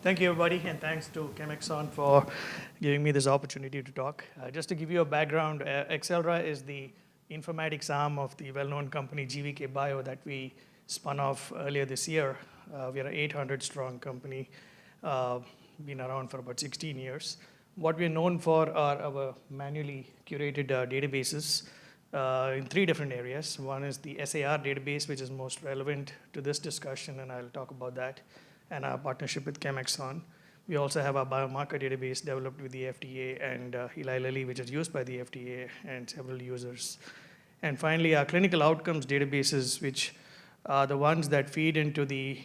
Thank you, everybody, and thanks to ChemAxon for giving me this opportunity to talk. Just to give you a background, Excelra is the informatics arm of the well-known company GVK Bio that we spun off earlier this year. We are an 800-strong company, been around for about 16 years. What we're known for are our manually curated databases in three different areas. One is the SAR database, which is most relevant to this discussion, and I'll talk about that, and our partnership with ChemAxon. We also have our biomarker database developed with the FDA and Eli Lilly, which is used by the FDA and several users. And finally, our clinical outcomes databases, which are the ones that feed into the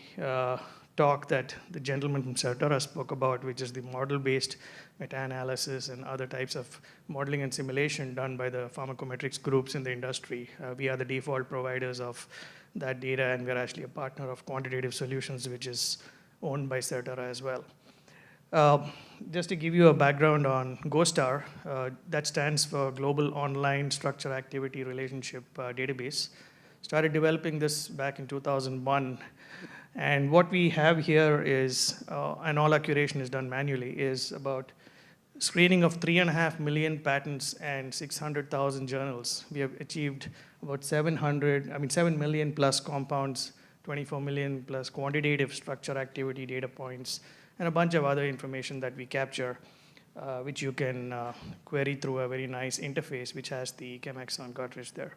talk that the gentleman from Certara spoke about, which is the model-based meta-analysis and other types of modeling and simulation done by the pharmacometrics groups in the industry. We are the default providers of that data, and we're actually a partner of Quantitative Solutions, which is owned by Certara as well. Just to give you a background on GoStar, that stands for Global Online Structure Activity Relationship Database. Started developing this back in 2001. And what we have here is, and all our curation is done manually, is about screening of 3.5 million patents and 600,000 journals. We have achieved about 7 million plus compounds, 24 million plus quantitative structure activity data points, and a bunch of other information that we capture, which you can query through a very nice interface, which has the ChemAxon cartridge there.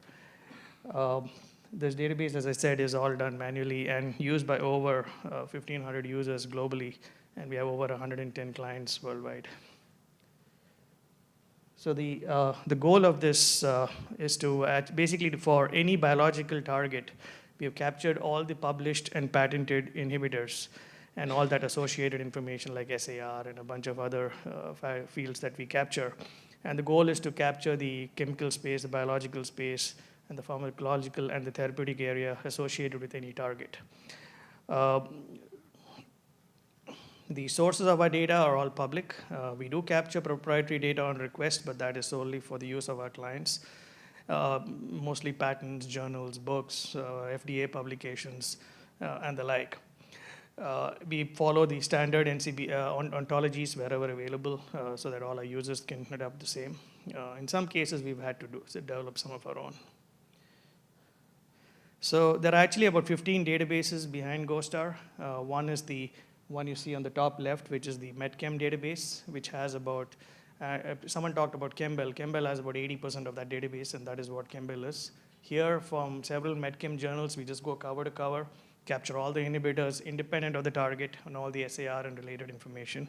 This database, as I said, is all done manually and used by over 1,500 users globally, and we have over 110 clients worldwide. So the goal of this is to basically for any biological target, we have captured all the published and patented inhibitors and all that associated information like SAR and a bunch of other fields that we capture. And the goal is to capture the chemical space, the biological space, and the pharmacological and the therapeutic area associated with any target. The sources of our data are all public. We do capture proprietary data on request, but that is solely for the use of our clients. Mostly patents, journals, books, FDA publications, and the like. We follow the standard NCB ontologies wherever available so that all our users can adopt the same. In some cases, we've had to develop some of our own. So there are actually about 15 databases behind GoStar. One is the one you see on the top left, which is the MedChem database, which has about, someone talked about ChemBell. ChemBell has about 80% of that database, and that is what ChemBell is. Here, from several MedChem journals, we just go cover to cover, capture all the inhibitors independent of the target and all the SAR and related information.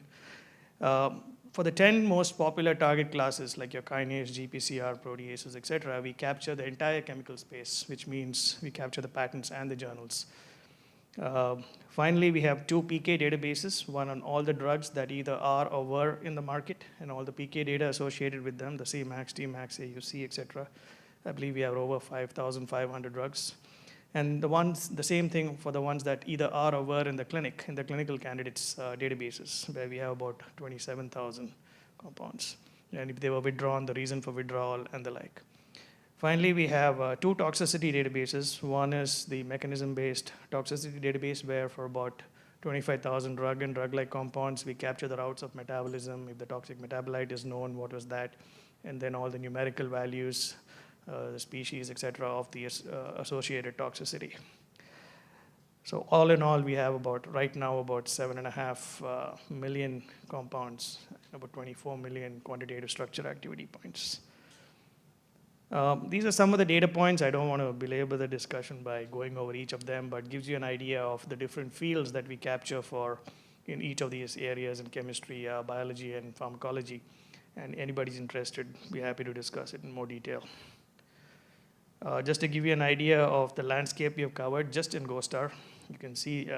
For the 10 most popular target classes, like your kinase, GPCR, proteases, et cetera, we capture the entire chemical space, which means we capture the patents and the journals. Finally, we have 2 PK databases, one on all the drugs that either are or were in the market, and all the PK data associated with them, the Cmax, Tmax, AUC, et cetera. I believe we have over 5,500 drugs. And the same thing for the ones that either are or were in the clinical candidates databases, where we have about 27,000 compounds. And if they were withdrawn, the reason for withdrawal, and the like. Finally, we have 2 toxicity databases. One is the mechanism-based toxicity database, where for about 25,000 drug and drug-like compounds, we capture the routes of metabolism. If the toxic metabolite is known, what was that? And then all the numerical values, the species, et cetera, of the associated toxicity. So all in all, we have right now about 7.5 million compounds, about 24 million quantitative structure activity points. These are some of the data points. I don't want to belabor the discussion by going over each of them, but gives you an idea of the different fields that we capture in each of these areas in chemistry, biology, and pharmacology. And anybody's interested, be happy to discuss it in more detail. Just to give you an idea of the landscape we have covered just in GoStar, you can see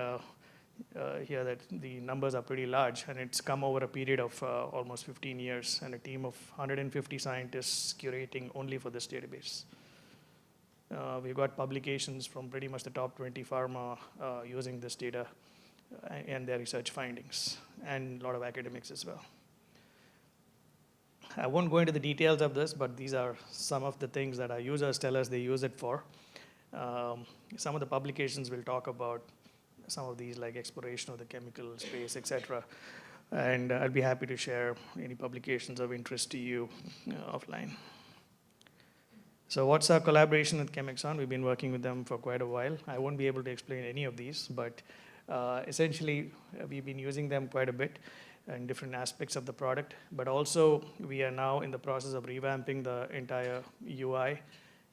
here that the numbers are pretty large, and it's come over a period of almost 15 years, and a team of 150 scientists curating only for this database. We've got publications from pretty much the top 20 pharma using this data and their research findings, and a lot of academics as well. I won't go into the details of this, but these are some of the things that our users tell us they use it for. Some of the publications we'll talk about some of these like exploration of the chemical space, etc. And I'll be happy to share any publications of interest to you offline. So what's our collaboration with ChemAxon? We've been working with them for quite a while. I won't be able to explain any of these, but essentially we've been using them quite a bit in different aspects of the product, but also we are now in the process of revamping the entire UI.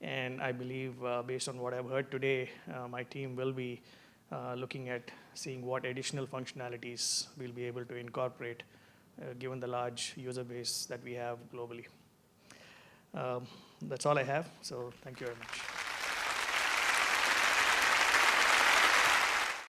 And I believe based on what I've heard today, my team will be looking at seeing what additional functionalities we'll be able to incorporate given the large user base that we have globally. That's all I have, so thank you very much.